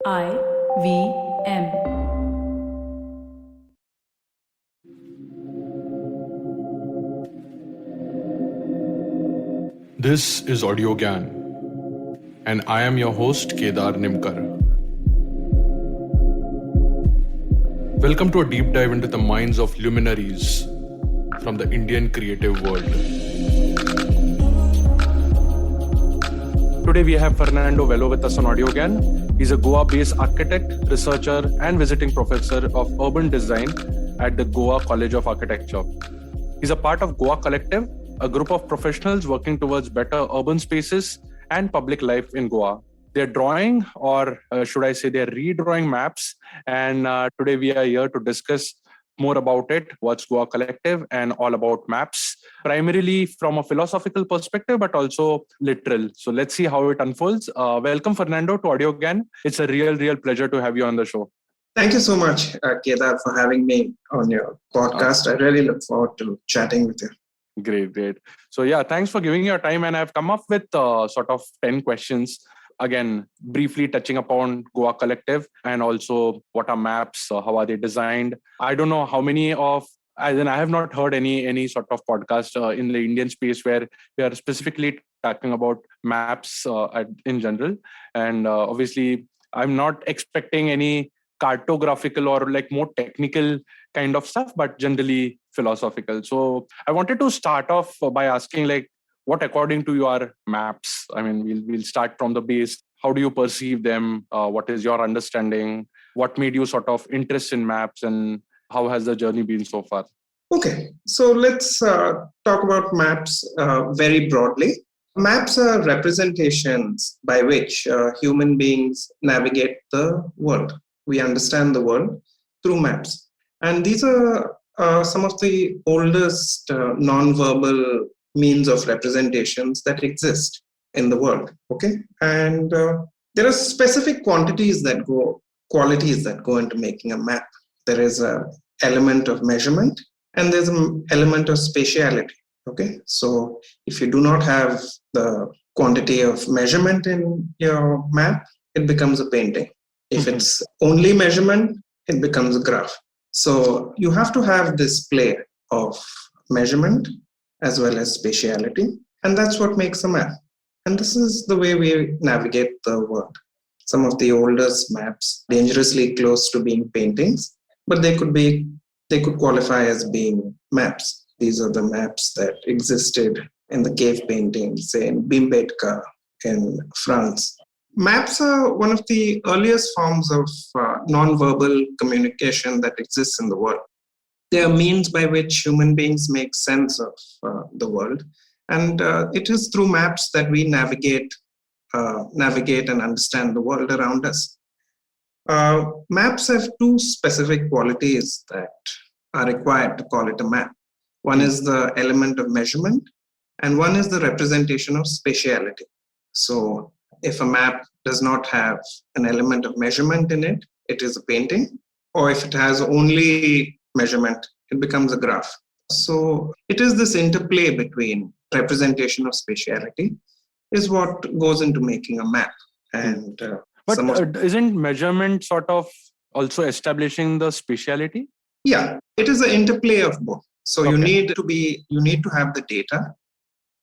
IVM. This is Audio Gyan, and I am your host Kedar Nimkar. Welcome to a deep dive into the minds of luminaries from the Indian creative world. Today we have Fernando Velho with us on Audio Gyan. He's a Goa-based architect, researcher, and visiting professor of urban design at the Goa College of Architecture. He's a part of Goa Collective, a group of professionals working towards better urban spaces and public life in Goa. They're drawing, or should I say, they're redrawing maps. And today we are here to discuss more about it, what's Goa Collective, and all about maps, primarily from a philosophical perspective, but also literal. So let's see how it unfolds. Welcome, Fernando, to Audio Gan. It's a real pleasure to have you on the show. Thank you so much, Kedar, for having me on your podcast. I really look forward to chatting with you. Great. So yeah, thanks for giving your time. And I've come up with sort of 10 questions. Again, briefly touching upon Goa Collective and also what are maps, how are they designed. I don't know how many of, as in I have not heard any sort of podcast in the Indian space where we are specifically talking about maps in general. And obviously, I'm not expecting any cartographical or like more technical kind of stuff, but generally philosophical. So I wanted to start off by asking, like, what according to you are maps? I mean, we'll start from the base. How do you perceive them? What is your understanding? What made you sort of interest in maps, and how has the journey been so far? Okay, so let's talk about maps very broadly. Maps are representations by which human beings navigate the world. We understand the world through maps. And these are some of the oldest non-verbal means of representations that exist in the world. Okay, and there are specific qualities that go into making a map. There is an element of measurement, and there's an element of spatiality. Okay, so if you do not have the quantity of measurement in your map, it becomes a painting. If it's only measurement, it becomes a graph. So you have to have this play of measurement as well as spatiality, and that's what makes a map. And this is the way we navigate the world. Some of the oldest maps, dangerously close to being paintings, but they could qualify as being maps. These are the maps that existed in the cave paintings, say in Bimbetka in France. Maps are one of the earliest forms of non-verbal communication that exists in the world. They are means by which human beings make sense of the world. And it is through maps that we navigate and understand the world around us. Maps have two specific qualities that are required to call it a map. One is the element of measurement, and one is the representation of spatiality. So if a map does not have an element of measurement in it, it is a painting. Or if it has only measurement, it becomes a graph. So it is this interplay between representation of spatiality is what goes into making a map. And but isn't measurement sort of also establishing the spatiality? Yeah, it is an interplay of both. So you need to have the data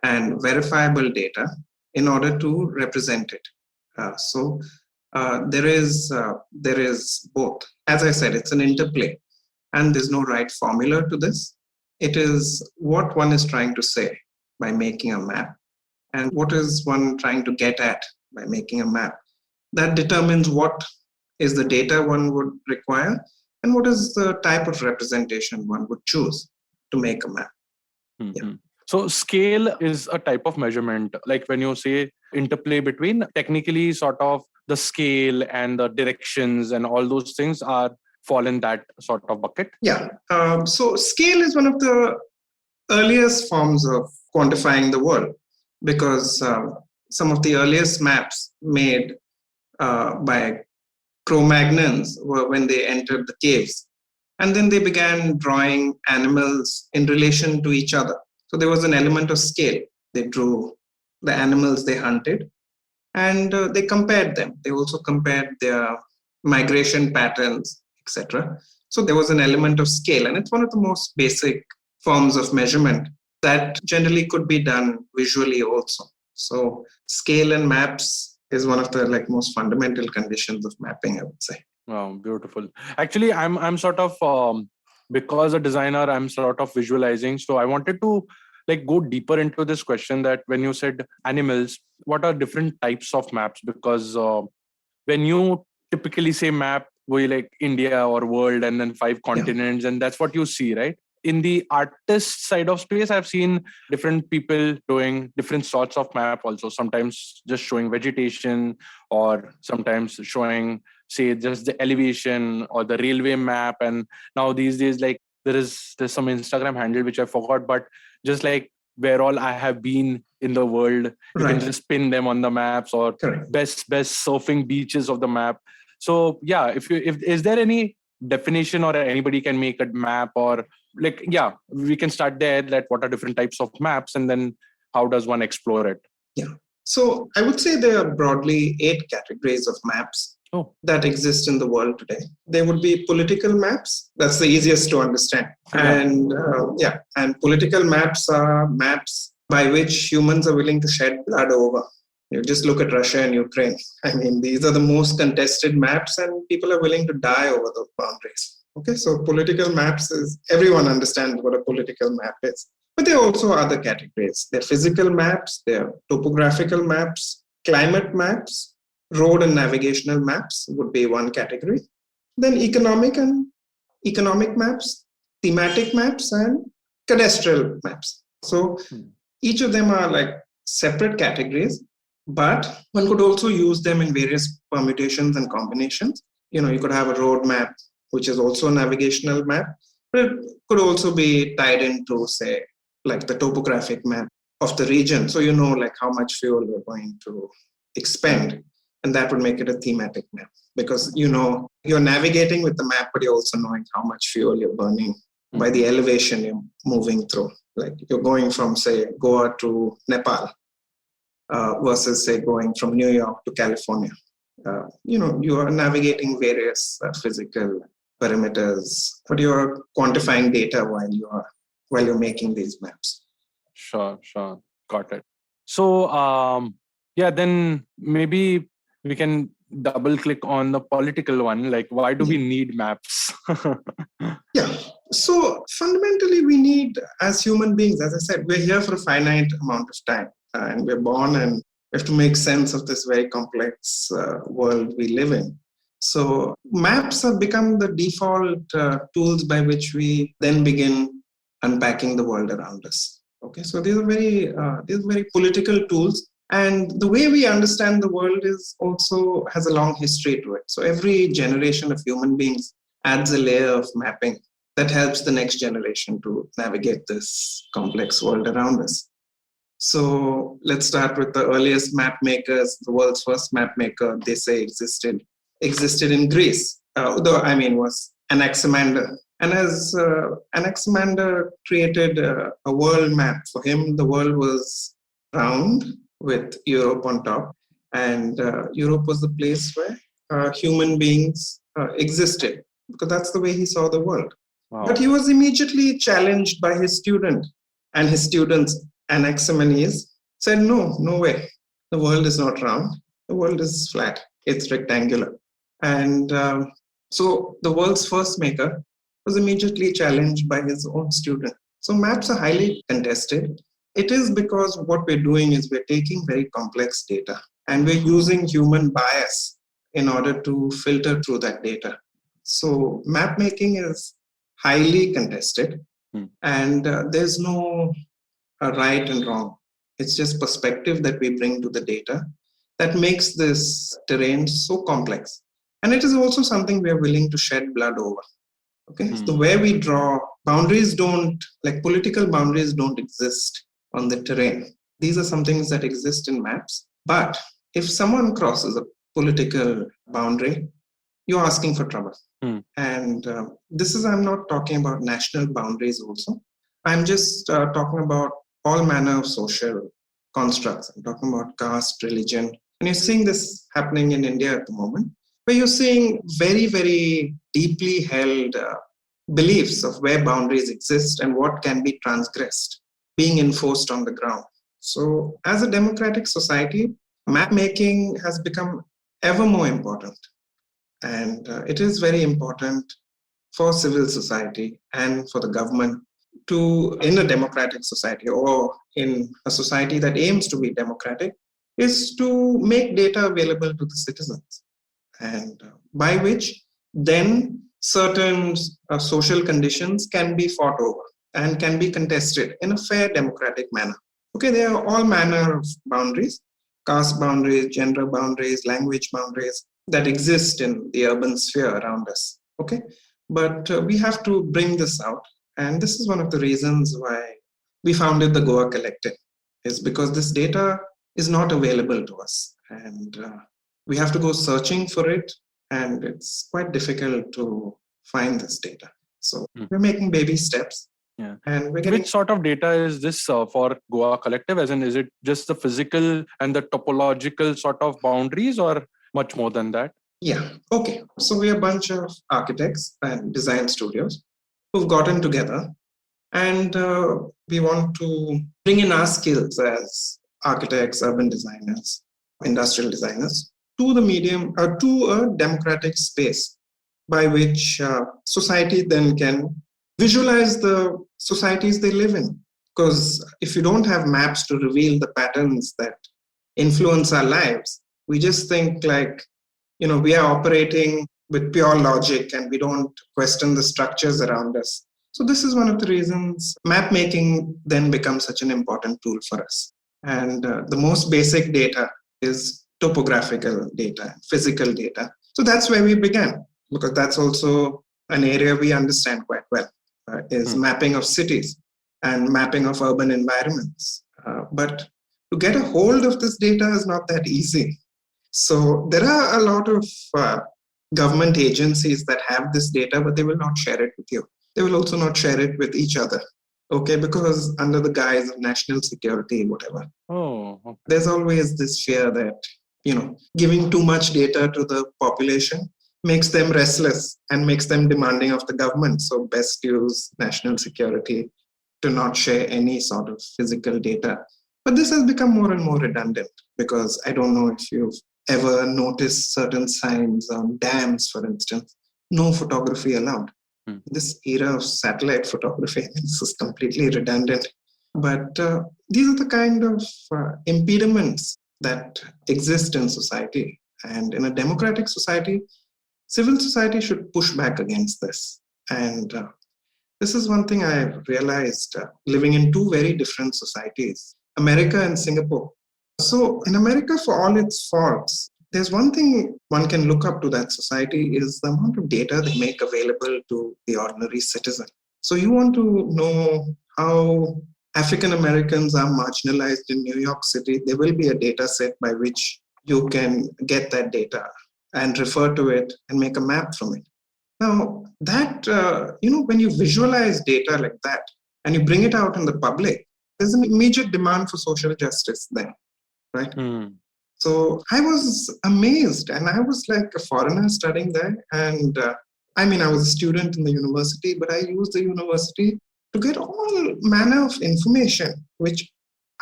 and verifiable data in order to represent it. So there is both. As I said, it's an interplay, and there's no right formula to this. It is what one is trying to say by making a map, and what is one trying to get at by making a map. That determines what is the data one would require, and what is the type of representation one would choose to make a map. Mm-hmm. Yeah. So scale is a type of measurement. Like when you say interplay between, technically sort of the scale and the directions and all those things fall in that sort of bucket. Yeah. So scale is one of the earliest forms of quantifying the world, because some of the earliest maps made by Cro-Magnons were when they entered the caves. And then they began drawing animals in relation to each other. So there was an element of scale. They drew the animals they hunted, and they compared them. They also compared their migration patterns, etc. So there was an element of scale, and it's one of the most basic forms of measurement that generally could be done visually also. So scale and maps is one of the most fundamental conditions of mapping, I would say. Wow, beautiful. Actually, I'm sort of because a designer, I'm sort of visualizing. So I wanted to go deeper into this question, that when you said animals, what are different types of maps? Because when you typically say map, we like India or world and then 5 continents, and that's what you see, right? In the artist side of space, I've seen different people doing different sorts of map also. Sometimes just showing vegetation, or sometimes showing, say, just the elevation or the railway map. And now these days, there's some Instagram handle which I forgot, but just where all I have been in the world, you can just pin them on the maps, or best surfing beaches of the map. So yeah, if is there any definition, or anybody can make a map, or we can start there, that what are different types of maps, and then how does one explore it? Yeah. So I would say there are broadly 8 categories of maps that exist in the world today. There would be political maps. That's the easiest to understand. And and political maps are maps by which humans are willing to shed blood over. You just look at Russia and Ukraine. I mean, these are the most contested maps, and people are willing to die over those boundaries. Okay, so political maps is, everyone understands what a political map is. But there are also other categories. There are physical maps, there are topographical maps, climate maps, road and navigational maps would be one category. Then economic maps, thematic maps, and cadastral maps. So each of them are separate categories, but one could also use them in various permutations and combinations. You could have a road map, which is also a navigational map, but it could also be tied into, say, the topographic map of the region. So how much fuel you're going to expend. And that would make it a thematic map, because you're navigating with the map, but you're also knowing how much fuel you're burning by the elevation you're moving through. Like you're going from, say, Goa to Nepal versus, say, going from New York to California. You are navigating various physical parameters, but you're quantifying data while you're making these maps. Sure. Got it. So, then maybe we can double click on the political one. Like, why do we need maps? So fundamentally, we need, as human beings, as I said, we're here for a finite amount of time, and we're born, and we have to make sense of this very complex world we live in. So maps have become the default tools by which we then begin unpacking the world around us. Okay, so these are very political tools, and the way we understand the world has a long history to it. So every generation of human beings adds a layer of mapping that helps the next generation to navigate this complex world around us. So let's start with the earliest map makers. The world's first map maker, they say, existed in Greece, was Anaximander. And as Anaximander created a world map, for him, the world was round with Europe on top. And Europe was the place where human beings existed, because that's the way he saw the world. Wow. But he was immediately challenged by his student, and his students, Anaximenes, said, no way. The world is not round. The world is flat. It's rectangular. And so the world's first maker was immediately challenged by his own student. So maps are highly contested. It is because what we're doing is we're taking very complex data, and we're using human bias in order to filter through that data. So map making is highly contested, and there's no right and wrong. It's just perspective that we bring to the data that makes this terrain so complex. And it is also something we're willing to shed blood over. Okay, so where we draw boundaries political boundaries don't exist on the terrain. These are some things that exist in maps. But if someone crosses a political boundary, you're asking for trouble. And I'm not talking about national boundaries also. I'm just talking about all manner of social constructs. I'm talking about caste, religion, And you're seeing this happening in India at the moment, where you're seeing very, very deeply held beliefs of where boundaries exist and what can be transgressed being enforced on the ground. So, as a democratic society, map making has become ever more important. And it is very important for civil society and for the government to, in a democratic society or in a society that aims to be democratic, is to make data available to the citizens. And by which then certain social conditions can be fought over and can be contested in a fair democratic manner. Okay, there are all manner of boundaries, caste boundaries, gender boundaries, language boundaries that exist in the urban sphere around us. Okay, but we have to bring this out. And this is one of the reasons why we founded the Goa Collective, is because this data is not available to us. And we have to go searching for it. And it's quite difficult to find this data. So we're making baby steps. Yeah. And we're getting... Which sort of data is this for Goa Collective? As in, is it just the physical and the topological sort of boundaries or much more than that? Yeah. Okay. So we're a bunch of architects and design studios who've gotten together, and we want to bring in our skills as architects, urban designers, industrial designers to the medium, to a democratic space by which society then can visualize the societies they live in. Because if you don't have maps to reveal the patterns that influence our lives, we just think like, we are operating with pure logic and we don't question the structures around us. So this is one of the reasons map making then becomes such an important tool for us. And the most basic data is topographical data, physical data. So that's where we began, because that's also an area we understand quite well, is mapping of cities and mapping of urban environments. But to get a hold of this data is not that easy. So there are a lot of government agencies that have this data, but they will not share it with you. They will also not share it with each other. Okay, because under the guise of national security, whatever. Oh, okay. There's always this fear that, giving too much data to the population makes them restless and makes them demanding of the government. So best use national security to not share any sort of physical data. But this has become more and more redundant, because I don't know if you've ever noticed certain signs on dams, for instance, no photography allowed. This era of satellite photography, this is completely redundant. But these are the kind of impediments that exist in society. And in a democratic society, civil society should push back against this. And this is one thing I've realized living in two very different societies, America and Singapore. So in America, for all its faults, there's one thing one can look up to that society is the amount of data they make available to the ordinary citizen. So you want to know how African Americans are marginalized in New York City, there will be a data set by which you can get that data and refer to it and make a map from it. Now, that, when you visualize data like that and you bring it out in the public, there's an immediate demand for social justice there, right? So I was amazed, and I was like a foreigner studying there. And I was a student in the university, but I used the university to get all manner of information, which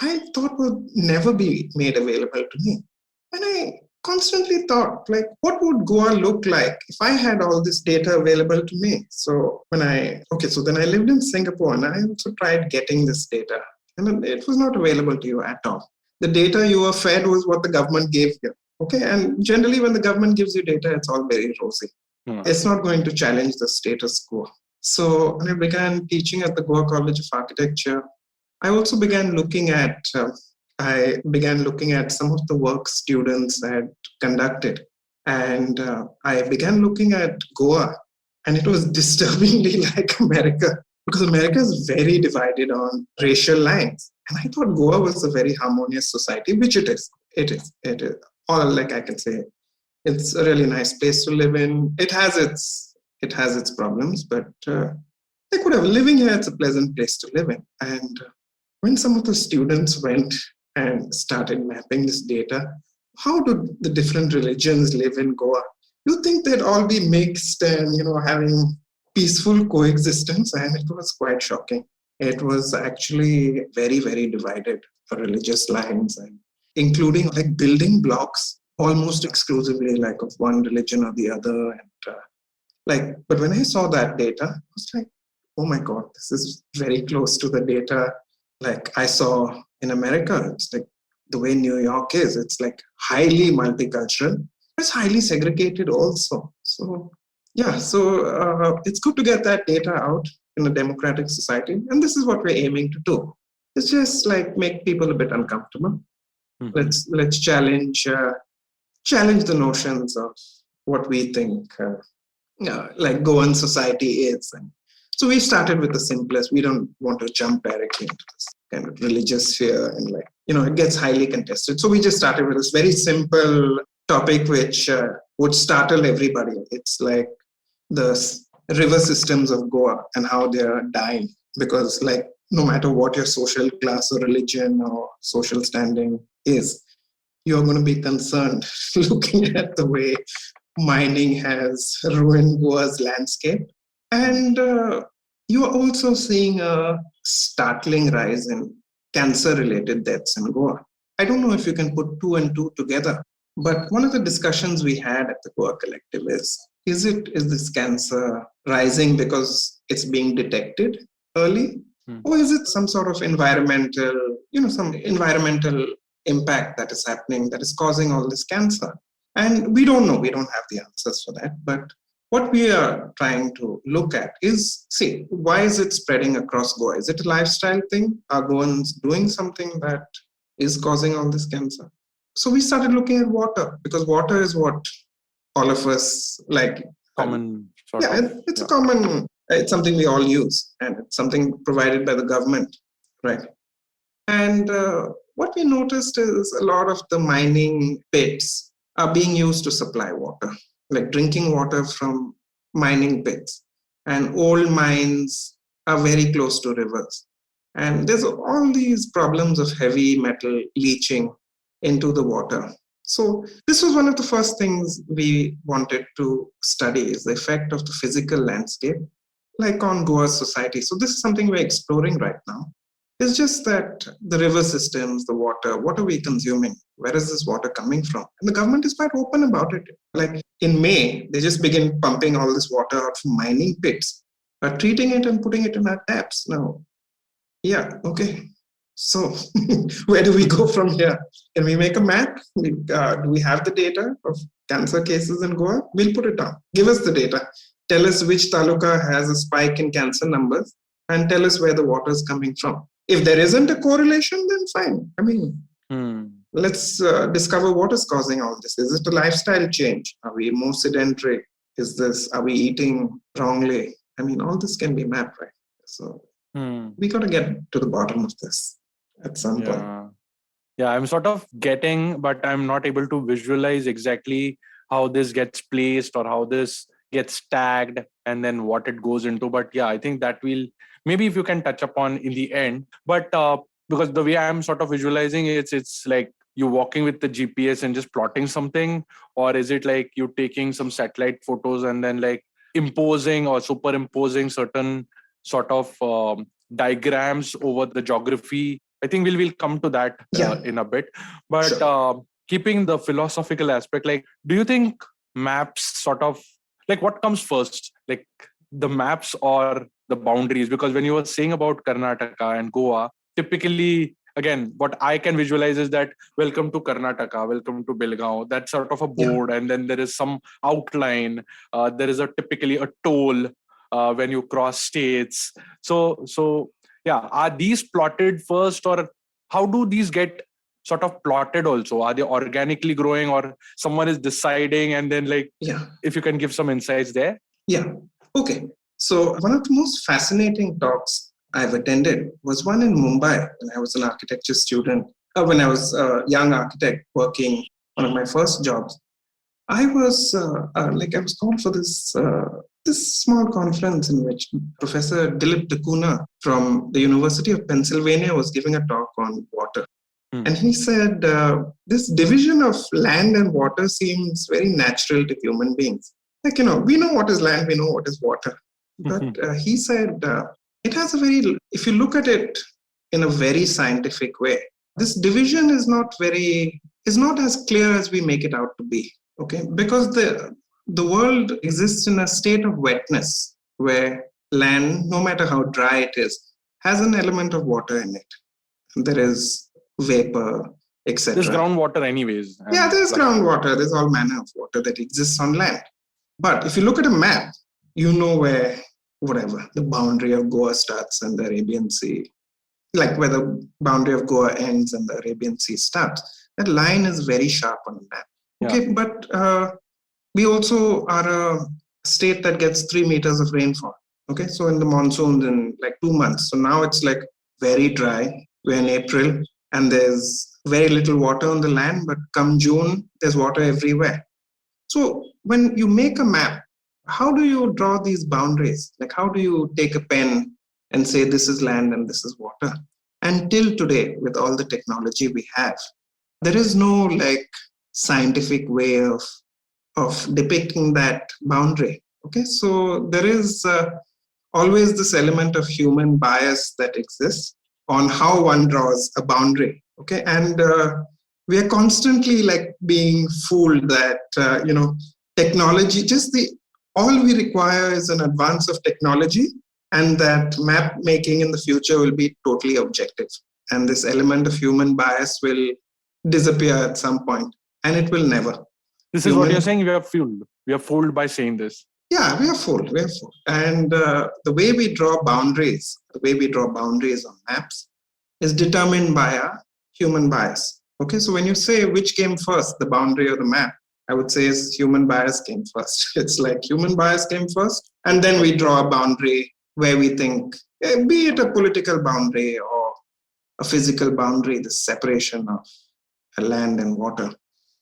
I thought would never be made available to me. And I constantly thought, like, what would Goa look like if I had all this data available to me? So then I lived in Singapore, and I also tried getting this data, and it was not available to you at all. The data you were fed was what the government gave you. Okay, and generally when the government gives you data, it's all very rosy. It's not going to challenge the status quo. So when I began teaching at the Goa College of Architecture, I also began looking at some of the work students had conducted. And I began looking at Goa, and it was disturbingly like America, because America is very divided on racial lines. And I thought Goa was a very harmonious society, which it is. It is. All, like I can say, it's a really nice place to live in. It has its problems, but living here, it's a pleasant place to live in. And when some of the students went and started mapping this data, how do the different religions live in Goa? You think they'd all be mixed and, having peaceful coexistence? And it was quite shocking. It was actually very, very divided for religious lines, and including like building blocks almost exclusively like of one religion or the other. And but when I saw that data, I was like, oh my God, this is very close to the data like I saw in America. It's like the way New York is, it's like highly multicultural. It's highly segregated also. So, yeah, so it's good to get that data out in a democratic society. And this is what we're aiming to do. It's just like make people a bit uncomfortable. Mm-hmm. Let's challenge the notions of what we think like Goan society is. And so we started with the simplest. We don't want to jump directly into this kind of religious sphere, and it gets highly contested. So we just started with this very simple topic which would startle everybody. It's like the river systems of Goa and how they are dying, because no matter what your social class or religion or social standing is, you're going to be concerned looking at the way mining has ruined Goa's landscape. And you're also seeing a startling rise in cancer-related deaths in Goa. I don't know if you can put two and two together, but one of the discussions we had at the Goa Collective is this cancer rising because it's being detected early? Or is it some sort of environmental impact that is happening that is causing all this cancer? And we don't know. We don't have the answers for that. But what we are trying to look at is, why is it spreading across Goa? Is it a lifestyle thing? Are Goans doing something that is causing all this cancer? So we started looking at water, because water is what all of us like. Common it's a common, it's something we all use, and it's something provided by the government, right? And what we noticed is a lot of the mining pits are being used to supply water, like drinking water from mining pits. And old mines are very close to rivers. And there's all these problems of heavy metal leaching into the water. So this was one of the first things we wanted to study, is the effect of the physical landscape, like on Goa's society. So this is something we're exploring right now. It's just that the river systems, the water, what are we consuming? Where is this water coming from? And the government is quite open about it. Like in May, they just begin pumping all this water out from mining pits, treating it and putting it in our taps. Now, okay. So where do we go from here? Can we make a map? Do we have the data of cancer cases in Goa? We'll put it down. Give us the data. Tell us which taluka has a spike in cancer numbers, and tell us where the water is coming from. If there isn't a correlation, then fine. I mean, let's discover what is causing all this. Is it a lifestyle change? Are we more sedentary? Are we eating wrongly? I mean, all this can be mapped, right? So we got to get to the bottom of this at some point. Yeah, I'm sort of getting, but I'm not able to visualize exactly how this gets placed or how this gets tagged and then what it goes into. But yeah, I think that will maybe if you can touch upon in the end. But because the way I'm sort of visualizing it's like you walking with the GPS and just plotting something, or is it like you taking some satellite photos and then like imposing or superimposing certain sort of diagrams over the geography? I think we'll come to that in a bit. But Sure. Keeping the philosophical aspect, like, do you think maps sort of like what comes first, like the maps or the boundaries? Because when you were saying about Karnataka and Goa, typically, again, what I can visualize is that welcome to Karnataka, welcome to Belgaum, that's sort of a board, and then there is some outline. There is typically a toll when you cross states. So yeah, are these plotted first, or how do these get sort of plotted also? Are they organically growing, or someone is deciding and then like, if you can give some insights there? Yeah. Okay. So one of the most fascinating talks I've attended was one in Mumbai when I was an architecture student. When I was a young architect working one of my first jobs, I was I was called for this small conference in which Professor Dilip Takuna from the University of Pennsylvania was giving a talk on water. And he said, this division of land and water seems very natural to human beings. Like, we know what is land, we know what is water. But he said, it has a very, if you look at it in a very scientific way, this division is not as clear as we make it out to be. Okay, because the world exists in a state of wetness where land, no matter how dry it is, has an element of water in it. There is vapor, etc. There's groundwater anyways. Yeah, there's groundwater. There's all manner of water that exists on land. But if you look at a map, you know where, whatever, the boundary of Goa starts and the Arabian Sea, like where the boundary of Goa ends and the Arabian Sea starts. That line is very sharp on a map. Okay, but we also are a state that gets 3 meters of rainfall. Okay, so in the monsoons in like 2 months. So now it's like very dry. We're in April and there's very little water on the land, but come June, there's water everywhere. So when you make a map, how do you draw these boundaries? Like, how do you take a pen and say this is land and this is water? Until today, with all the technology we have, there is no like scientific way of depicting that boundary. Okay, so there is always this element of human bias that exists on how one draws a boundary. Okay, and we are constantly like being fooled that technology, all we require is an advance of technology, and that map making in the future will be totally objective, and this element of human bias will disappear at some point, and it will never. This is what you're saying. We are fooled. We are fooled by saying this. Yeah, we are fooled. And the way we draw boundaries on maps is determined by a human bias. Okay, so when you say which came first, the boundary or the map, I would say is human bias came first. It's like human bias came first, and then we draw a boundary where we think, be it a political boundary or a physical boundary, the separation of land and water.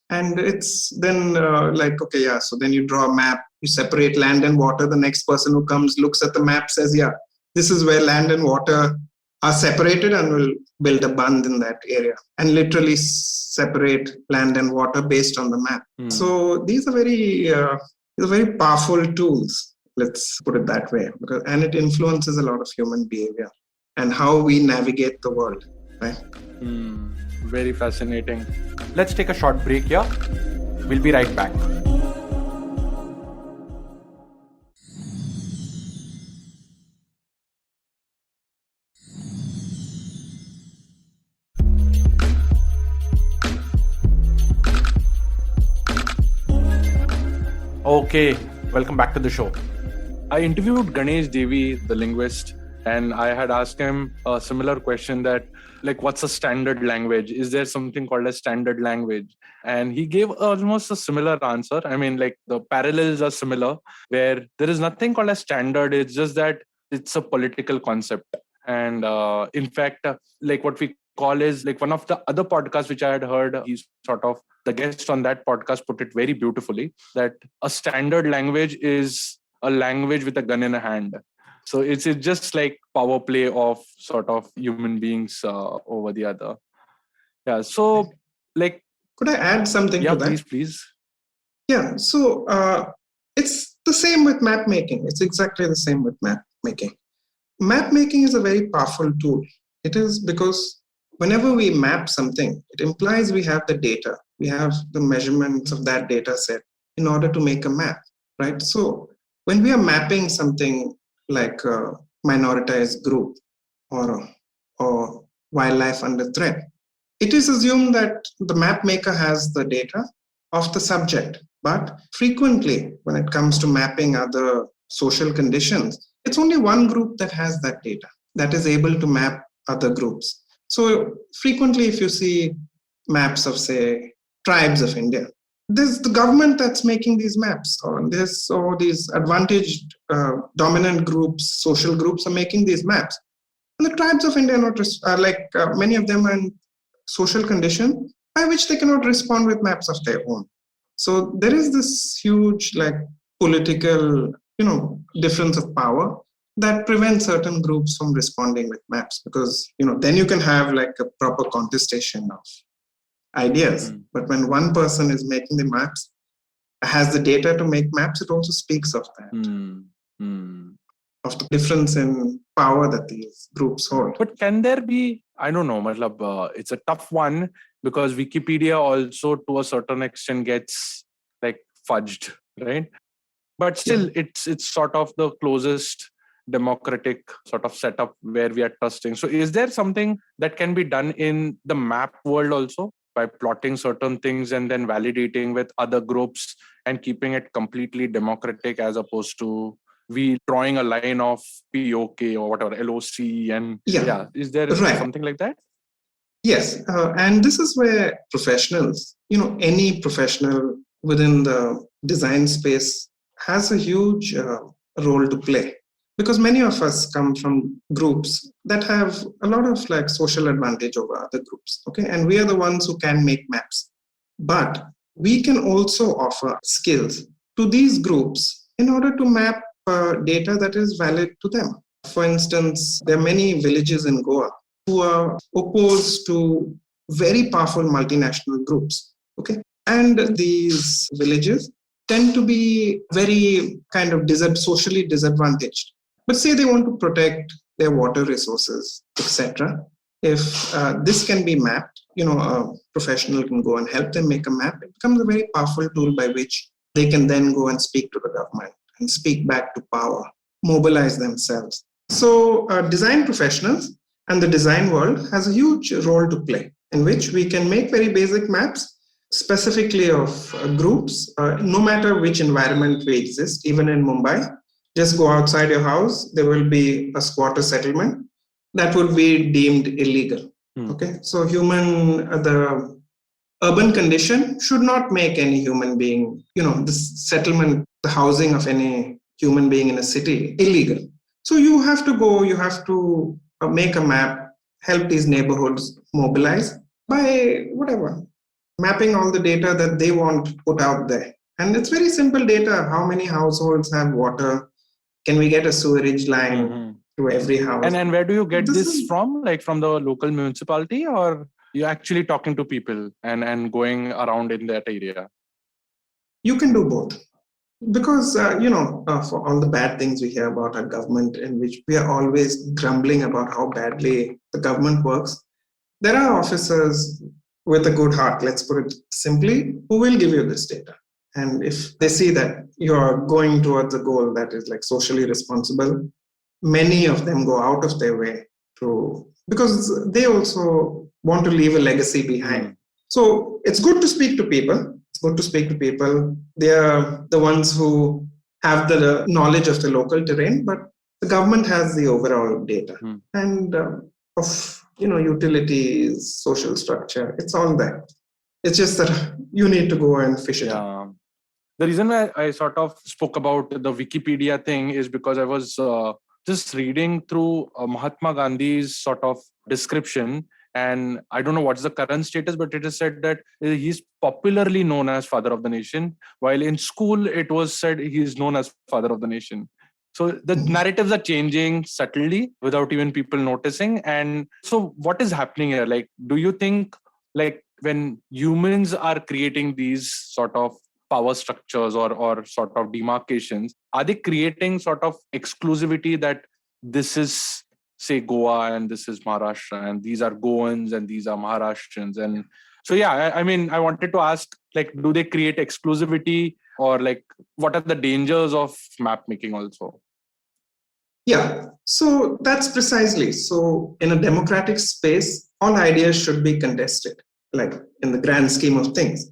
And it's then so then you draw a map, you separate land and water. The next person who comes, looks at the map, says, yeah, this is where land and water are separated, and will build a bund in that area and literally separate land and water based on the map. So these are very powerful tools, let's put it that way, and it influences a lot of human behavior and how we navigate the world, right? Very fascinating. Let's take a short break here. We'll be right back. Okay, welcome back to the show. I interviewed Ganesh Devi, the linguist, and I had asked him a similar question that, like, what's a standard language? Is there something called a standard language? And he gave almost a similar answer. I mean, like, the parallels are similar, where there is nothing called a standard. It's just that it's a political concept. And in fact, like what we call is, like, one of the other podcasts which I had heard, he's sort of, the guest on that podcast put it very beautifully, that a standard language is a language with a gun in a hand. So it's just like power play of sort of human beings over the other. Yeah. So, like, could I add something to that? Yeah, please. Yeah. So it's the same with map making. It's exactly the same with map making. Map making is a very powerful tool. It is because whenever we map something, it implies we have the data. We have the measurements of that data set in order to make a map, right? So when we are mapping something like a minoritized group or wildlife under threat, it is assumed that the map maker has the data of the subject. But frequently, when it comes to mapping other social conditions, it's only one group that has that data, that is able to map other groups. So frequently, if you see maps of, say, tribes of India, there's the government that's making these maps, or these advantaged dominant groups, social groups are making these maps. And the tribes of India are many of them are in social condition by which they cannot respond with maps of their own. So there is this huge political difference of power that prevents certain groups from responding with maps, because then you can have like a proper contestation of ideas. But when one person is making the maps, has the data to make maps, it also speaks of that, of the difference in power that these groups hold. But can there be, I don't know, it's a tough one, because Wikipedia also to a certain extent gets like fudged, right? But still, it's sort of the closest democratic sort of setup where we are trusting. So is there something that can be done in the map world also, by plotting certain things and then validating with other groups and keeping it completely democratic, as opposed to we drawing a line of POK or whatever, LOC, and is there something like that? Yes, and this is where professionals, any professional within the design space has a huge role to play, because many of us come from groups that have a lot of like social advantage over other groups. Okay, and we are the ones who can make maps, but we can also offer skills to these groups in order to map data that is valid to them. For instance, there are many villages in Goa who are opposed to very powerful multinational groups. Okay, and these villages tend to be very kind of socially disadvantaged. But say they want to protect their water resources, etc. If this can be mapped, a professional can go and help them make a map. It becomes a very powerful tool by which they can then go and speak to the government and speak back to power, mobilize themselves. So design professionals and the design world has a huge role to play, in which we can make very basic maps specifically of groups, no matter which environment we exist. Even in Mumbai, just go outside your house, there will be a squatter settlement that would be deemed illegal. Okay, so the urban condition should not make any human being, the settlement, the housing of any human being in a city illegal. So you have to make a map, help these neighborhoods mobilize by mapping all the data that they want to put out there. And it's very simple data. How many households have water? Can we get a sewerage line to every house? And where do you get this from? Like from the local municipality, or you're actually talking to people and going around in that area? You can do both. Because, for all the bad things we hear about our government, in which we are always grumbling about how badly the government works, there are officers with a good heart, let's put it simply, who will give you this data. And if they see that you're going towards a goal that is like socially responsible, many of them go out of their way because they also want to leave a legacy behind. So it's good to speak to people. They are the ones who have the knowledge of the local terrain, but the government has the overall data and of utilities, social structure. It's all there. It's just that you need to go and fish it out. The reason why I sort of spoke about the Wikipedia thing is because I was just reading through Mahatma Gandhi's sort of description. And I don't know what's the current status, but it is said that he's popularly known as Father of the Nation, while in school it was said he's known as Father of the Nation. So the narratives are changing subtly without even people noticing. And so what is happening here? Like, do you think like when humans are creating these sort of power structures or sort of demarcations, are they creating sort of exclusivity that this is, say, Goa and this is Maharashtra and these are Goans and these are Maharashtrians? And so, I wanted to ask, like, do they create exclusivity, or like what are the dangers of map making also? Yeah, so that's precisely. So in a democratic space, all ideas should be contested, like in the grand scheme of things.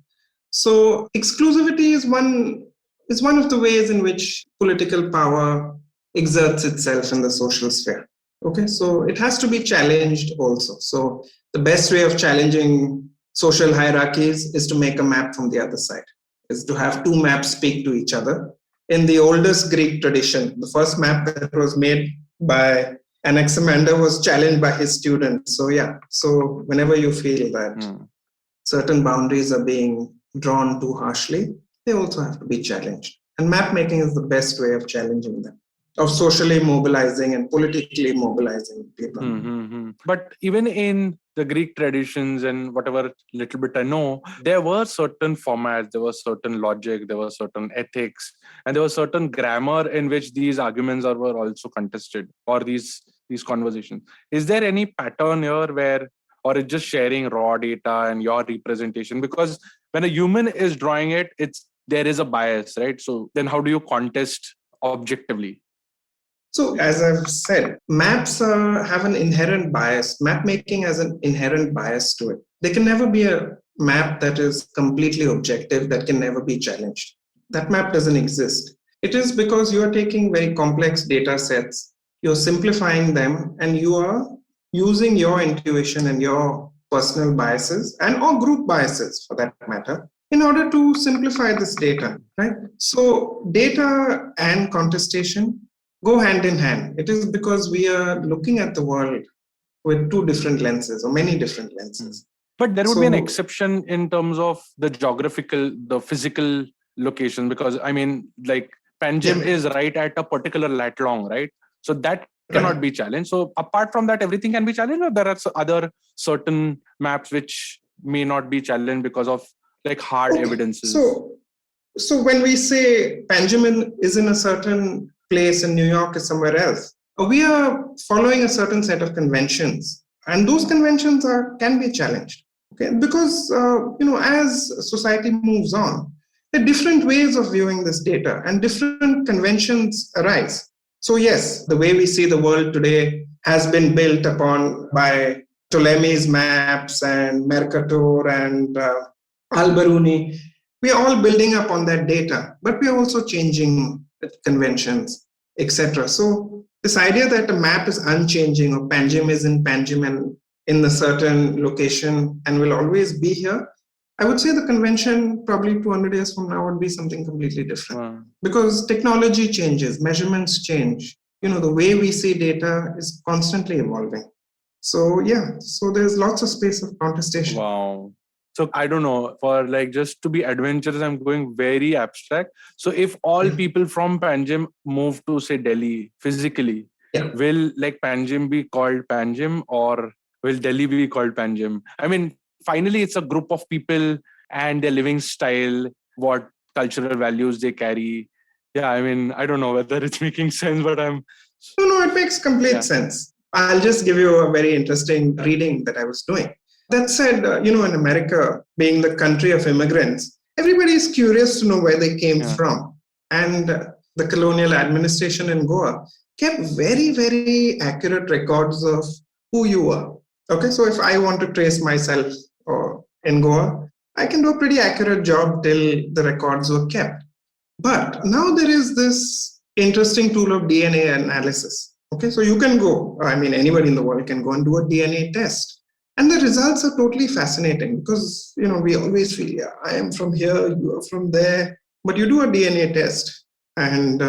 So exclusivity is one of the ways in which political power exerts itself in the social sphere. Okay, so it has to be challenged also. So the best way of challenging social hierarchies is to make a map from the other side, is to have two maps speak to each other. In the oldest Greek tradition, the first map that was made by Anaximander was challenged by his students. So whenever you feel that certain boundaries are being drawn too harshly, they also have to be challenged. And map making is the best way of challenging them. of socially mobilizing and politically mobilizing people. But even in the Greek traditions and whatever little bit I know, there were certain formats, there was certain logic, there was certain ethics, and there was certain grammar in which these arguments were also contested, or these conversations. Is there any pattern here where, or it's just sharing raw data and your representation? Because when a human is drawing it, there is a bias, right? So then how do you contest objectively? So, as I've said, maps have an inherent bias. Map making has an inherent bias to it. There can never be a map that is completely objective, that can never be challenged. That map doesn't exist. It is because you are taking very complex data sets, you're simplifying them, and you are using your intuition and your personal biases and or group biases for that matter in order to simplify this data, right? So data and contestation go hand in hand. It is because we are looking at the world with two different lenses or many different lenses. But there would be an exception in terms of the geographical, the physical location, because I mean, like Panjim is right at a particular lat long, right? So that cannot be challenged. So apart from that, everything can be challenged, or there are other certain maps which may not be challenged because of like hard evidences. So when we say Panjim is in a certain place and New York is somewhere else, we are following a certain set of conventions, and those conventions can be challenged. Okay, because as society moves on, there are different ways of viewing this data, and different conventions arise. So yes, the way we see the world today has been built upon by Ptolemy's maps and Mercator and Al-Biruni. We are all building up on that data, but we are also changing conventions, etc. So this idea that a map is unchanging or Panjim is in Panjim and in a certain location and will always be here, I would say the convention probably 200 years from now would be something completely different. Because technology changes, measurements change. The way we see data is constantly evolving. So there's lots of space of contestation. Wow. So I don't know, for like just to be adventurous, I'm going very abstract. So if all people from Panjim move to say Delhi physically, will like Panjim be called Panjim, or will Delhi be called Panjim? I mean, finally, it's a group of people and their living style, what cultural values they carry. Yeah, I mean, I don't know whether it's making sense, but I'm... No, it makes complete sense. I'll just give you a very interesting reading that I was doing. That said, in America, being the country of immigrants, everybody is curious to know where they came from. And the colonial administration in Goa kept very, very accurate records of who you are. Okay, so if I want to trace myself in Goa, I can do a pretty accurate job till the records were kept. But now there is this interesting tool of DNA analysis. Okay, so you can go, anybody in the world can go and do a DNA test. And the results are totally fascinating because, we always feel, I am from here, you are from there. But you do a DNA test and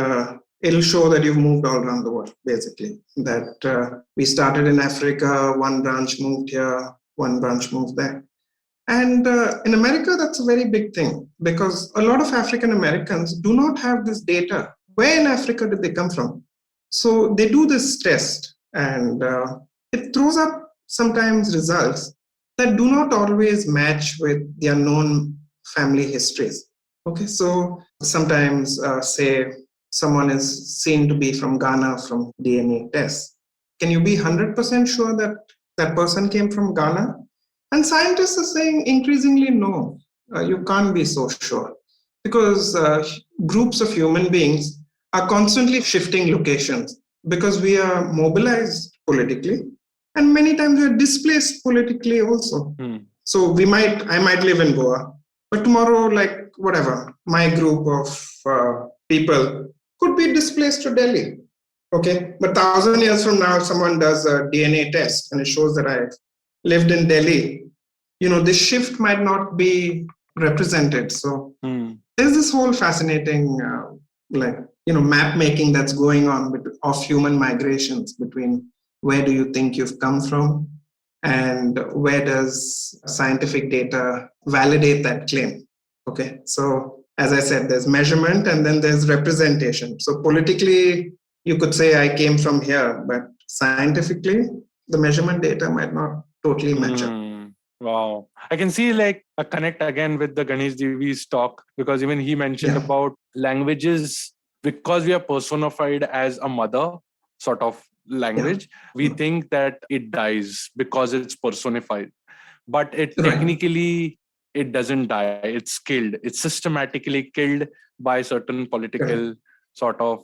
it'll show that you've moved all around the world, basically. That we started in Africa, one branch moved here, one branch moved there. And in America, that's a very big thing because a lot of African Americans do not have this data. Where in Africa did they come from? So they do this test and it throws up sometimes results that do not always match with their known family histories. Okay, so sometimes say someone is seen to be from Ghana from DNA tests. Can you be 100% sure that that person came from Ghana? And scientists are saying increasingly no, you can't be so sure because groups of human beings are constantly shifting locations because we are mobilized politically. And many times we're displaced politically also. So I might live in Goa, but tomorrow, my group of people could be displaced to Delhi. Okay, but 1,000 years from now, someone does a DNA test and it shows that I've lived in Delhi. This shift might not be represented. So there's this whole fascinating, map making that's going on of human migrations between where do you think you've come from and where does scientific data validate that claim? Okay, so as I said, there's measurement and then there's representation. So politically, you could say I came from here, but scientifically, the measurement data might not totally match up. Wow. I can see like a connect again with the Ganesh Devi's talk, because even he mentioned Yeah, about languages, because we are personified as a mother sort of yeah, language, we think that it dies because it's personified. But it right, technically, it doesn't die. It's killed. It's systematically killed by certain correct, political sort of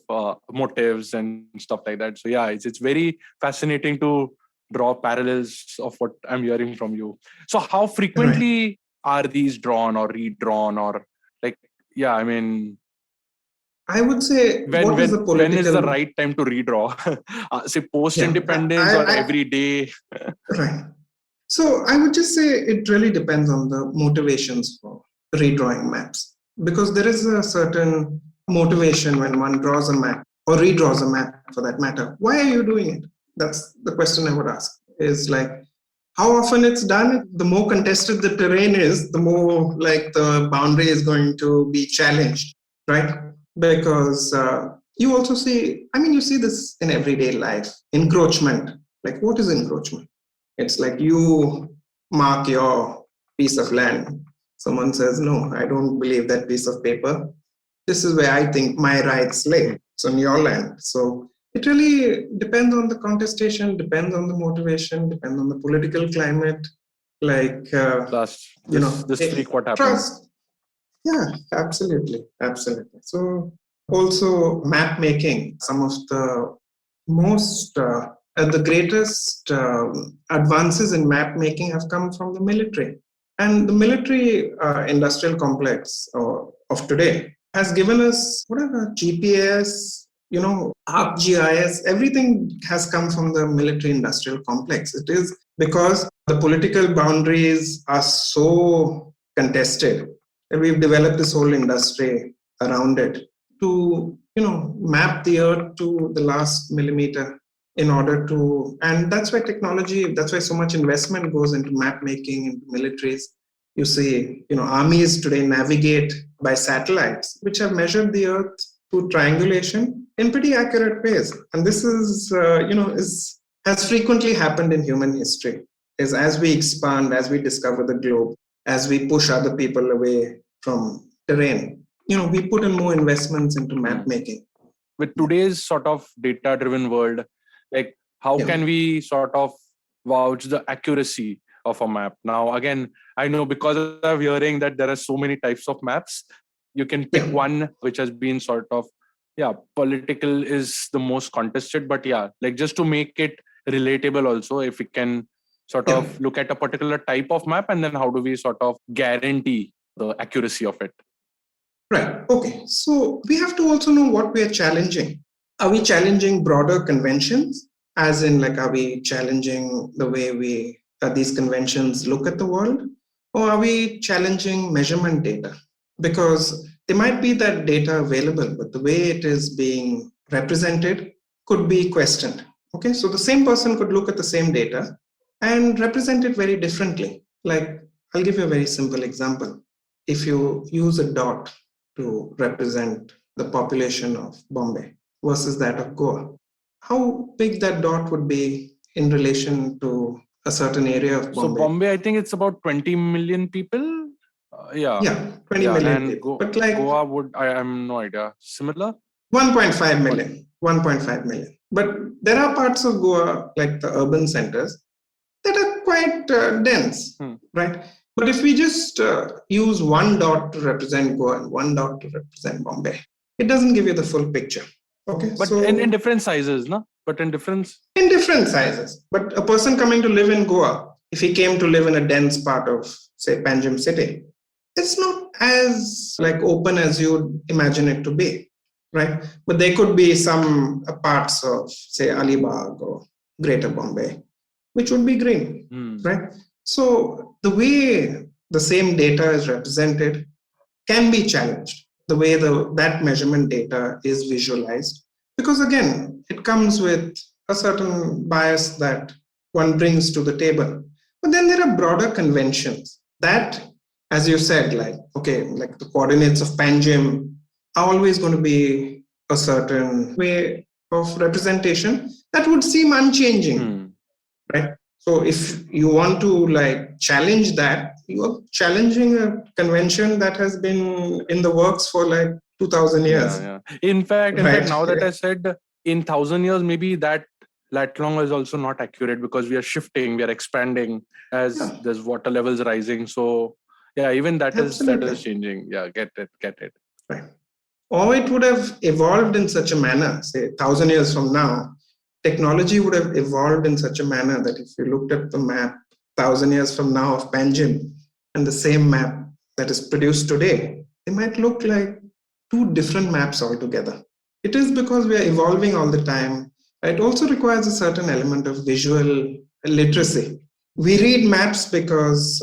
motives and stuff like that. So yeah, it's very fascinating to draw parallels of what I'm hearing from you. So how right. frequently are these drawn or redrawn, or like, yeah, I mean, I would say, when what is when the when is the political? right time to redraw? Say post Yeah, independence or every day? right. So I would just say it really depends on the motivations for redrawing maps, because there is a certain motivation when one draws a map or redraws a map for that matter. Why are you doing it? That's the question I would ask. Is like how often it's done. The more contested the terrain is, the more like the boundary is going to be challenged, right? Because you also see, I mean, you see this in everyday life. Encroachment. Like, what is encroachment? It's like you mark your piece of land. Someone says, no, I don't believe that piece of paper. This is where I think my rights lay. It's on your land. So it really depends on the contestation, depends on the motivation, depends on the political climate. Like, Last this week, what happened? trust. Yeah, absolutely. Absolutely. So also map making, some of the most the greatest advances in map making have come from the military, and the military industrial complex of today has given us whatever GPS, ArcGIS, everything has come from the military industrial complex. It is because the political boundaries are so contested that we've developed this whole industry around it to map the earth to the last millimeter in order to, and that's why technology, that's why so much investment goes into map making, into militaries. You see, armies today navigate by satellites which have measured the earth through triangulation in pretty accurate ways. And this is is has frequently happened in human history, is as we expand, as we discover the globe, as we push other people away from terrain, we put in more investments into map making. With today's sort of data driven world, like how Yeah. can we sort of vouch the accuracy of a map? Now again, I know because of hearing that there are so many types of maps, you can pick Yeah. one which has been sort of, yeah, political is the most contested, but yeah, like just to make it relatable also, if we can sort Yeah. of look at a particular type of map, and then how do we sort of guarantee the accuracy of it? Right. Okay. So we have to also know what we are challenging. Are we challenging broader conventions? As in, like, are we challenging the way these conventions look at the world? Or are we challenging measurement data? Because there might be that data available, but the way it is being represented could be questioned. Okay. So the same person could look at the same data and represent it very differently. Like, I'll give you a very simple example. If you use a dot to represent the population of Bombay versus that of Goa, how big that dot would be in relation to a certain area of So Bombay. Bombay, I think it's about 20 million people. Yeah, Yeah, 20 yeah, million and people. But like Goa would, I am no idea. Similar. 1.5 What? million, 1.5 million. But there are parts of Goa, like the urban centers, that are quite dense, right? But if we just use one dot to represent Goa and one dot to represent Bombay, it doesn't give you the full picture. Okay, But in so different sizes, no? But in difference. in different sizes. But a person coming to live in Goa, if he came to live in a dense part of, say, Panjim city, it's not as like open as you'd imagine it to be, right? But there could be some parts of, say, Alibag or Greater Bombay, which would be green, right? So the way the same data is represented can be challenged, the way that measurement data is visualized, because again, it comes with a certain bias that one brings to the table. But then there are broader conventions that, as you said, like, okay, like the coordinates of Panjim are always going to be a certain way of representation that would seem unchanging, right? So if you want to like challenge that, you are challenging a convention that has been in the works for like 2000 years. Yeah. In fact, Right. now that I said in 1,000 years, maybe that long is also not accurate, because we are shifting, we are expanding as Yeah, there's water levels rising. So yeah, even that is absolutely. changing. Yeah, get it. Right. Or it would have evolved in such a manner, say 1,000 years from now, technology would have evolved in such a manner that if you looked at the map 1,000 years from now of Panjim and the same map that is produced today, they might look like two different maps altogether. It is because we are evolving all the time. It also requires a certain element of visual literacy. We read maps because,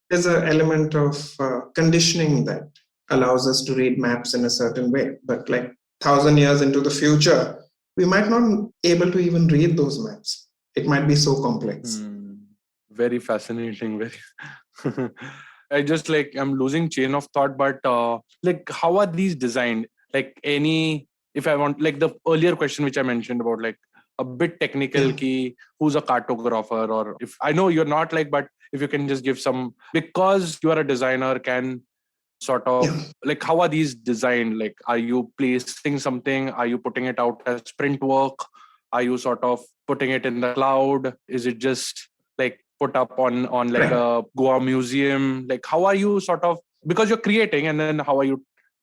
there's an element of conditioning that allows us to read maps in a certain way. But like 1,000 years into the future, we might not be able to even read those maps. It might be so complex. Very fascinating. Very. I'm losing chain of thought, but like, how are these designed? Like, if I want, like the earlier question which I mentioned about, like a bit technical, Yeah. key, who's a cartographer, or if I know you're not, like, but if you can just give some, because you are a designer, can sort of, Yeah. like, how are these designed? Like, are you placing something? Are you putting it out as print work? Are you sort of putting it in the cloud? Is it just like put up on like Right. a Goa museum? Like, how are you sort of, because you're creating, and then how are you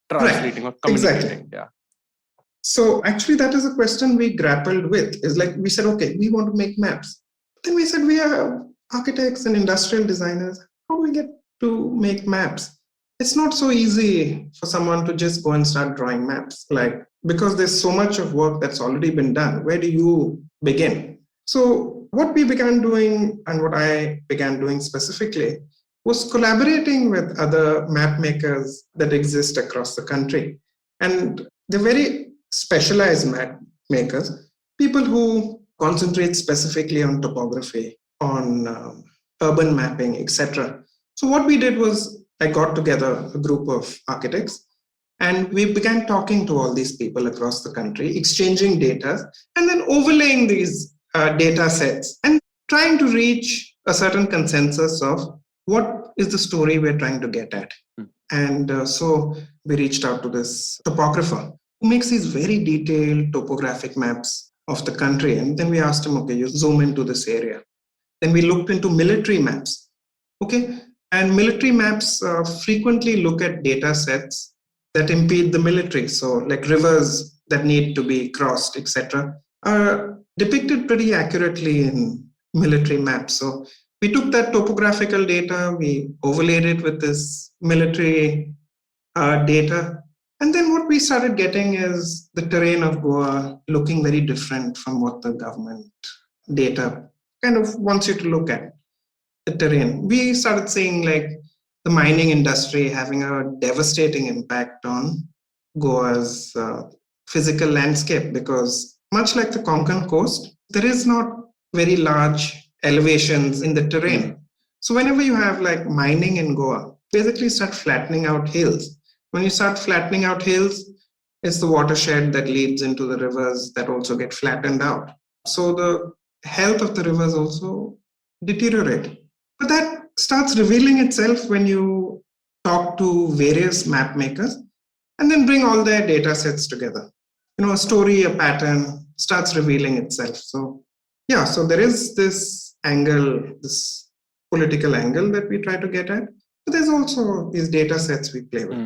translating Right. or Exactly. communicating? Yeah. So actually, that is a question we grappled with. Is like we said, okay, we want to make maps. Then we said we are architects and industrial designers. How do we get to make maps? It's not so easy for someone to just go and start drawing maps. Like because there's so much of work that's already been done. Where do you begin? So what we began doing, and what I began doing specifically, was collaborating with other map makers that exist across the country. And they're very specialized map makers, people who concentrate specifically on topography, on urban mapping, etc. So what we did was I got together a group of architects and we began talking to all these people across the country, exchanging data, and then overlaying these data sets and trying to reach a certain consensus of what is the story we're trying to get at. And so we reached out to this topographer who makes these very detailed topographic maps of the country. And then we asked him, okay, you zoom into this area. Then we looked into military maps. Okay. And military maps frequently look at data sets that impede the military. So, like rivers that need to be crossed, etc., are depicted pretty accurately in military maps. So, we took that topographical data, we overlaid it with this military data. And then what we started getting is the terrain of Goa looking very different from what the government data kind of wants you to look at the terrain. We started seeing like the mining industry having a devastating impact on Goa's physical landscape because, much like the Konkan coast, there is not very large elevations in the terrain. So, whenever you have like mining in Goa, basically start flattening out hills. When you start flattening out hills, it's the watershed that leads into the rivers that also get flattened out. So, the health of the rivers also deteriorate. But that starts revealing itself when you talk to various map makers and then bring all their data sets together. A story, a pattern starts revealing itself. So, yeah, so there is this angle, this political angle that we try to get at. But there's also these data sets we play with.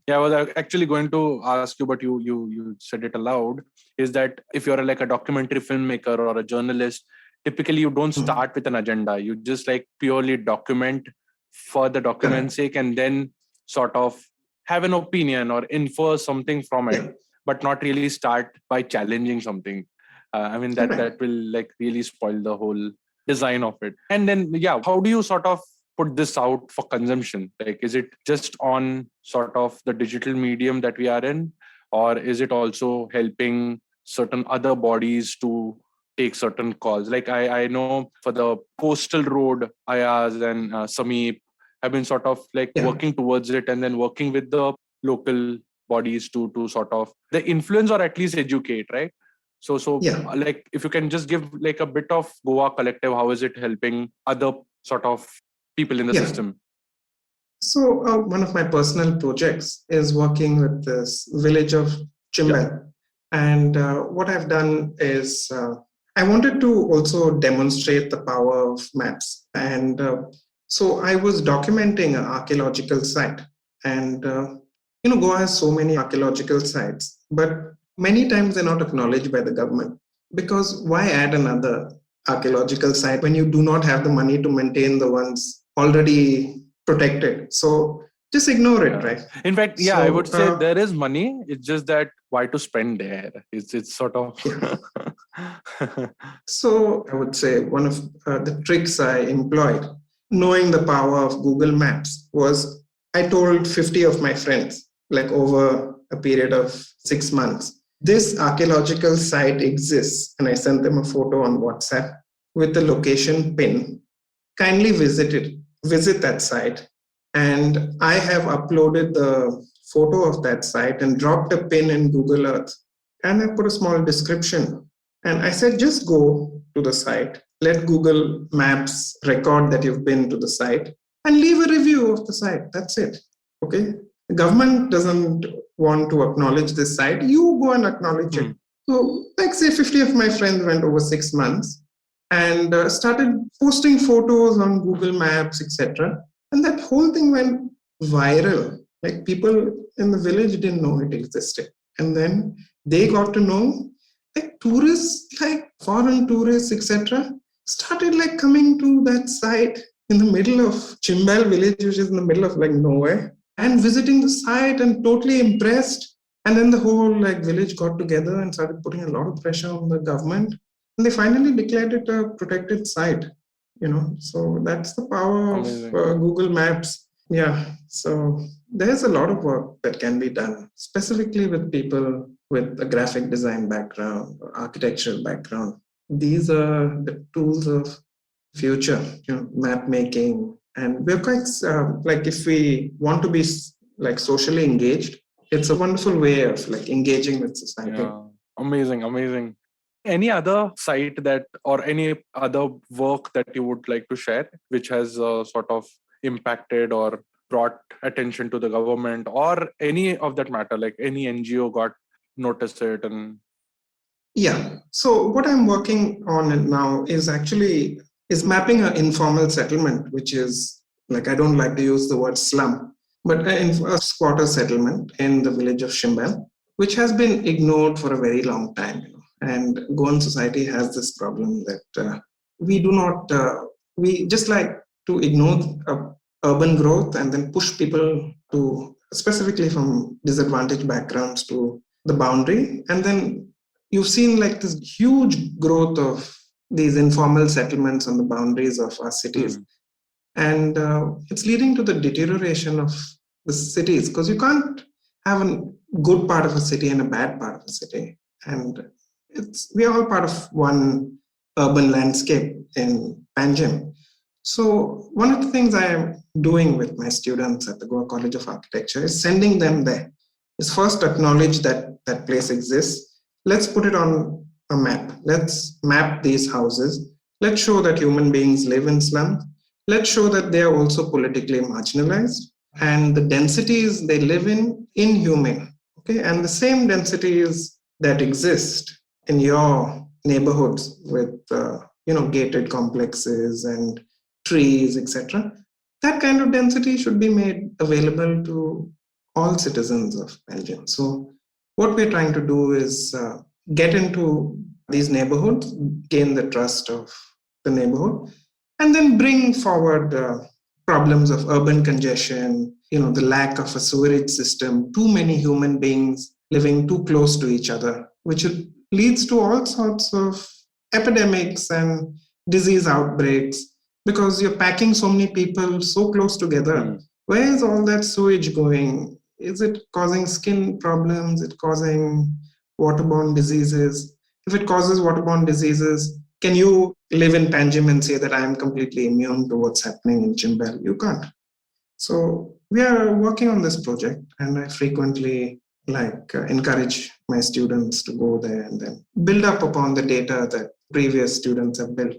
Yeah, I was actually going to ask you, but you said it aloud. Is that if you're like a documentary filmmaker or a journalist, typically you don't start with an agenda. You just like purely document for the document's sake, and then sort of have an opinion or infer something from it, but not really start by challenging something. I mean that will like really spoil the whole design of it. And then how do you sort of put this out for consumption? Like, is it just on sort of the digital medium that we are in, or is it also helping certain other bodies to take certain calls? Like I know for the coastal road, Ayaz and Sameep have been sort of like working towards it, and then working with the local bodies to sort of the influence or at least educate, right? So Yeah. like if you can just give like a bit of Goa Collective, how is it helping other sort of people in the Yeah. system? So one of my personal projects is working with this village of Yeah. Chimbel. And what I've done is I wanted to also demonstrate the power of maps. And so I was documenting an archaeological site. And, Goa has so many archaeological sites, but many times they're not acknowledged by the government. Because why add another archaeological site when you do not have the money to maintain the ones already protected? So just ignore it, right? In fact, yeah, I would So say there is money. It's just that why to spend there? It's sort of. yeah. So I would say one of the tricks I employed, knowing the power of Google Maps, was I told 50 of my friends, like over a period of 6 months, this archaeological site exists, and I sent them a photo on WhatsApp with the location pin. Kindly visit that site. And I have uploaded the photo of that site and dropped a pin in Google Earth. And I put a small description. And I said, just go to the site, let Google Maps record that you've been to the site, and leave a review of the site. That's it. Okay. The government doesn't want to acknowledge this site. You go and acknowledge it. So, like, say 50 of my friends went over 6 months and started posting photos on Google Maps, etc. And that whole thing went viral. Like people in the village didn't know it existed. And then they got to know, like tourists, like foreign tourists, etc., started like coming to that site in the middle of Chimbal village, which is in the middle of like nowhere, and visiting the site and totally impressed. And then the whole like village got together and started putting a lot of pressure on the government, and they finally declared it a protected site. So that's the power of Amazing. Google Maps. Yeah, so there's a lot of work that can be done specifically with people with a graphic design background or architectural background. These are the tools of future, map making. And we're quite like, if we want to be like socially engaged, it's a wonderful way of like engaging with society. Yeah, amazing. Any other site that or any other work that you would like to share, which has sort of impacted or brought attention to the government or any of that matter, like any NGO got noticed it and. Yeah. So what I'm working on now is mapping an informal settlement, which is like, I don't like to use the word slum, but a squatter settlement in the village of Shimbel, which has been ignored for a very long time. And Goan society has this problem that we do not, we just like to ignore urban growth and then push people to, specifically from disadvantaged backgrounds, to the boundary. And then you've seen like this huge growth of these informal settlements on the boundaries of our cities. And it's leading to the deterioration of the cities, because you can't have a good part of a city and a bad part of a city. And we are all part of one urban landscape in Panjim. So one of the things I am doing with my students at the Goa College of Architecture is sending them there. Is first acknowledge that that place exists. Let's put it on a map. Let's map these houses. Let's show that human beings live in slums. Let's show that they are also politically marginalized, and the densities they live in inhumane. Okay, and the same densities that exist in your neighborhoods with gated complexes and trees, etc. That kind of density should be made available to all citizens of Belgium. So what we're trying to do is get into these neighborhoods, gain the trust of the neighborhood, and then bring forward problems of urban congestion, the lack of a sewerage system, too many human beings living too close to each other, which leads to all sorts of epidemics and disease outbreaks, because you're packing so many people so close together. Where is all that sewage going? Is it causing skin problems? Is it causing waterborne diseases? If it causes waterborne diseases, can you live in Panjim and say that I am completely immune to what's happening in Chimbel? You can't. So we are working on this project, and I frequently encourage my students to go there and then build up upon the data that previous students have built.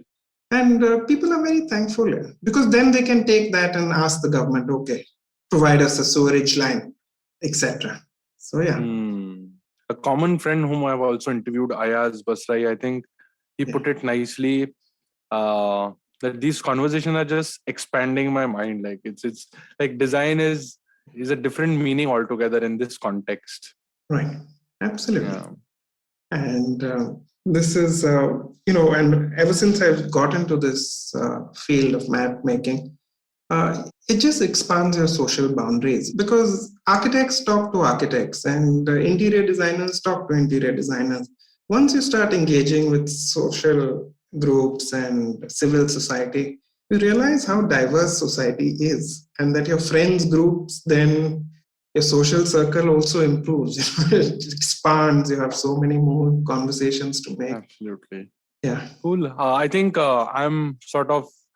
And people are very thankful because then they can take that and ask the government, okay, provide us a sewerage line, etc. So yeah. A common friend whom I've also interviewed, Ayaz Basrai, I think he put it nicely, that these conversations are just expanding my mind. Like it's like design is a different meaning altogether in this context. Right. Absolutely. Yeah. And this is, and ever since I've got into this field of map making, it just expands your social boundaries because architects talk to architects and interior designers talk to interior designers. Once you start engaging with social groups and civil society, you realize how diverse society is and that your friends groups, then your social circle also improves. It expands. You have so many more conversations to make. Absolutely. Yeah. Cool. I think I'm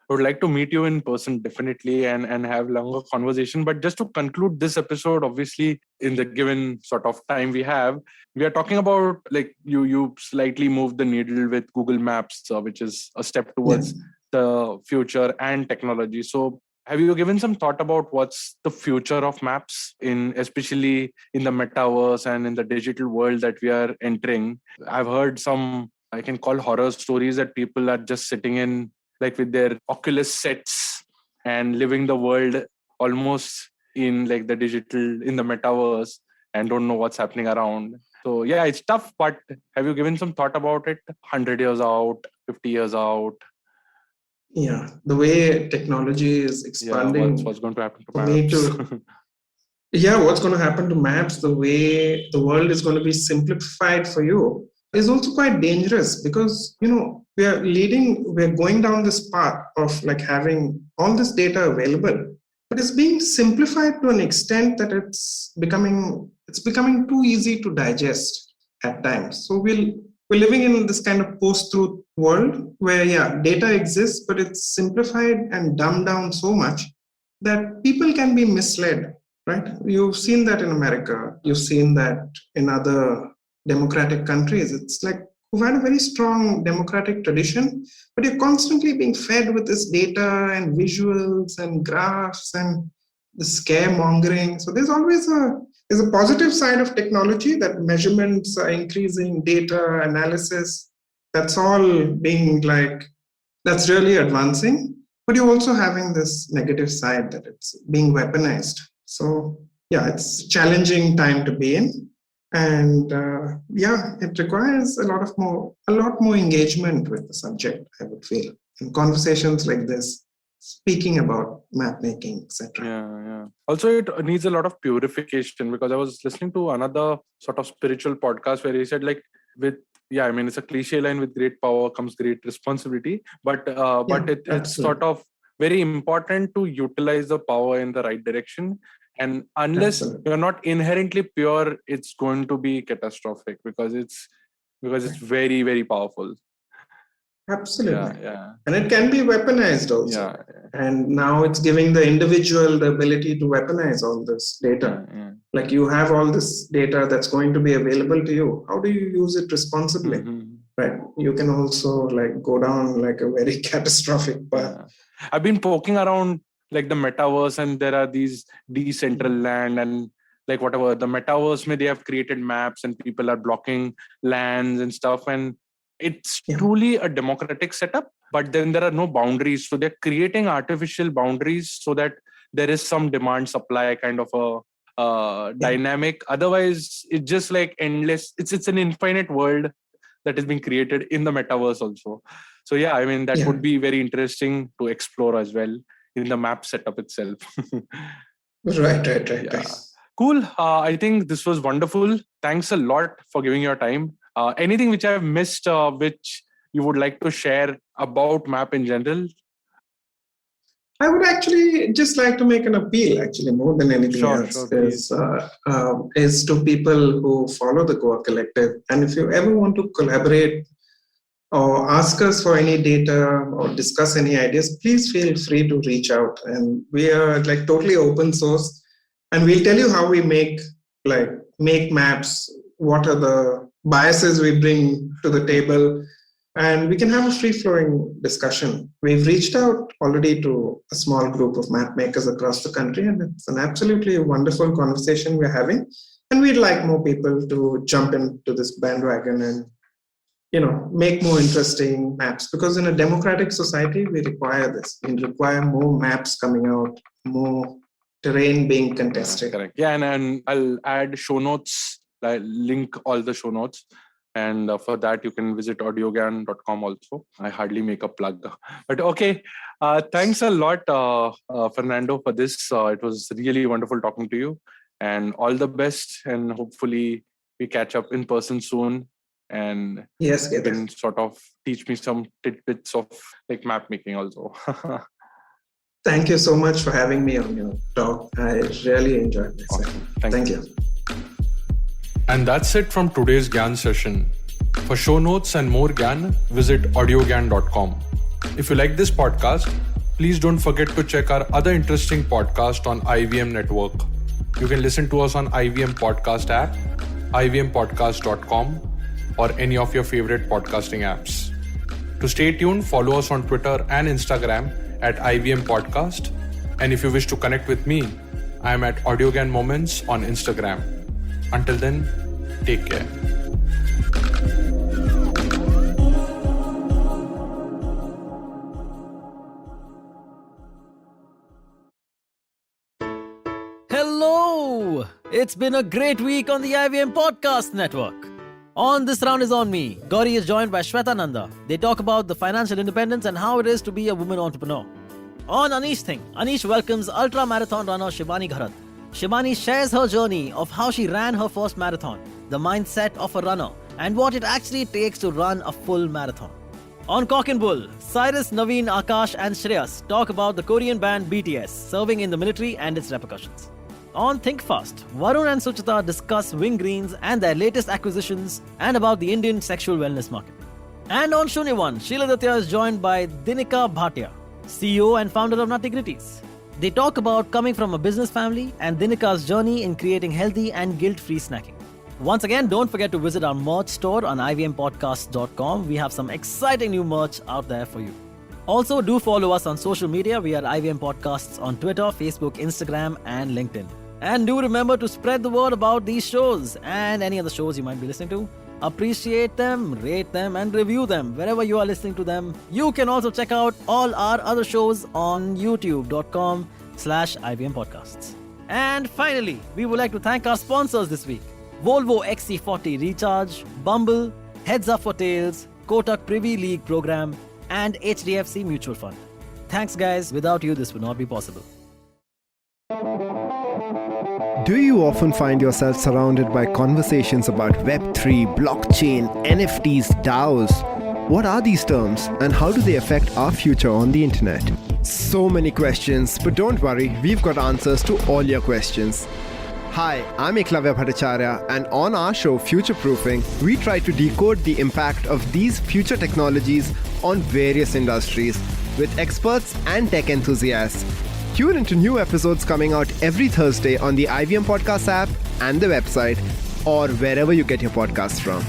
would like to meet you in person definitely and have longer conversation. But just to conclude this episode, obviously in the given sort of time we have, we are talking about like you slightly moved the needle with Google Maps, which is a step towards the future and technology. So have you given some thought about what's the future of maps especially in the metaverse and in the digital world that we are entering? I've heard some, I can call horror stories, that people are just sitting in like with their Oculus sets and living the world almost in like the digital, in the metaverse, and don't know what's happening around. So yeah, it's tough, but have you given some thought about it? 100 years out, 50 years out? Yeah, the way technology is expanding. Yeah, what's going to happen to maps? What's going to happen to maps, the way the world is going to be simplified for you is also quite dangerous because, we're going down this path of like having all this data available, but it's being simplified to an extent that it's becoming too easy to digest at times. So we're living in this kind of post-truth world where, data exists, but it's simplified and dumbed down so much that people can be misled, right? You've seen that in America. You've seen that in other democratic countries. It's like who've had a very strong democratic tradition, but you're constantly being fed with this data and visuals and graphs and the scaremongering. So there's always there's a positive side of technology, that measurements are increasing, data analysis, that's all being that's really advancing. But you're also having this negative side that it's being weaponized. So it's a challenging time to be in. And it requires a lot more engagement with the subject, I would feel. And conversations like this, speaking about map making, etc. Yeah. Also, it needs a lot of purification, because I was listening to another sort of spiritual podcast where he said it's a cliche line, with great power comes great responsibility, but it's sort of very important to utilize the power in the right direction. And unless you're not inherently pure, it's going to be catastrophic because it's very, very powerful. Absolutely. Yeah. And it can be weaponized also. Yeah. And now it's giving the individual the ability to weaponize all this data. Yeah. Like you have all this data that's going to be available to you. How do you use it responsibly? Mm-hmm. Right. You can also go down a very catastrophic path. Yeah. I've been poking around the metaverse, and there are these Decentraland and whatever. The metaverse, they have created maps and people are blocking lands and stuff. And it's truly a democratic setup, but then there are no boundaries. So they're creating artificial boundaries so that there is some demand supply kind of a dynamic. Otherwise, it's just endless. It's an infinite world that is being created in the metaverse also. So that would be very interesting to explore as well in the map setup itself. Right. Cool. I think this was wonderful. Thanks a lot for giving your time. Anything which I've missed, which you would like to share about map in general? I would actually just like to make an appeal, actually, more than anything else, is to people who follow the Goa Collective. And if you ever want to collaborate or ask us for any data or discuss any ideas, please feel free to reach out. And we are totally open source. And we'll tell you how we make make maps, what are the biases we bring to the table, and we can have a free-flowing discussion. We've reached out already to a small group of map makers across the country, and it's an absolutely wonderful conversation we're having. And we'd like more people to jump into this bandwagon and make more interesting maps, because in a democratic society, we require this. We require more maps coming out, more terrain being contested. Correct. Yeah, and I'll add show notes, link all the show notes. And for that, you can visit audiogan.com also. I hardly make a plug. But okay, thanks a lot, Fernando, for this. It was really wonderful talking to you. And all the best. And hopefully we catch up in person soon. And yes, you can sort of teach me some tidbits of like map making also. Thank you so much for having me on your talk. I really enjoyed this. Awesome. Thank you. And that's it from today's GAN session. For show notes and more GAN, visit audiogan.com. If you like this podcast, please don't forget to check our other interesting podcast on IVM Network. You can listen to us on IVM Podcast app, ivmpodcast.com, or any of your favorite podcasting apps. To stay tuned, follow us on Twitter and Instagram at IVM Podcast. And if you wish to connect with me, I am at AudioGAN Moments on Instagram. Until then, take care. Hello! It's been a great week on the IVM Podcast Network. On This Round is on Me, Gauri is joined by Shweta Nanda. They talk about the financial independence and how it is to be a woman entrepreneur. On Anish Thing, Anish welcomes ultra-marathon runner Shivani Gharat. Shivani shares her journey of how she ran her first marathon, the mindset of a runner, and what it actually takes to run a full marathon. On Cock and Bull, Cyrus, Naveen, Akash and Shreyas talk about the Korean band BTS serving in the military and its repercussions. On Think Fast, Varun and Suchita discuss Wing Greens and their latest acquisitions and about the Indian sexual wellness market. And on Shunyavan, Sheila Datya is joined by Dinika Bhatia, CEO and founder of Nuttigrities. They talk about coming from a business family and Dinika's journey in creating healthy and guilt-free snacking. Once again, don't forget to visit our merch store on ivmpodcast.com. We have some exciting new merch out there for you. Also, do follow us on social media. We are IVM Podcasts on Twitter, Facebook, Instagram, and LinkedIn. And do remember to spread the word about these shows and any other shows you might be listening to. Appreciate them, rate them, and review them wherever you are listening to them. You can also check out all our other shows on youtube.com/IVM Podcasts. And finally, we would like to thank our sponsors this week: Volvo XC40 Recharge, Bumble, Heads Up for Tails, Kotak Privy League Program, and HDFC Mutual Fund. Thanks, guys. Without you, this would not be possible. Do you often find yourself surrounded by conversations about Web3, blockchain, NFTs, DAOs? What are these terms and how do they affect our future on the internet? So many questions, but don't worry, we've got answers to all your questions. Hi, I'm Eklavya Bhattacharya, and on our show Future Proofing, we try to decode the impact of these future technologies on various industries with experts and tech enthusiasts. Tune into new episodes coming out every Thursday on the IVM Podcast app and the website, or wherever you get your podcasts from.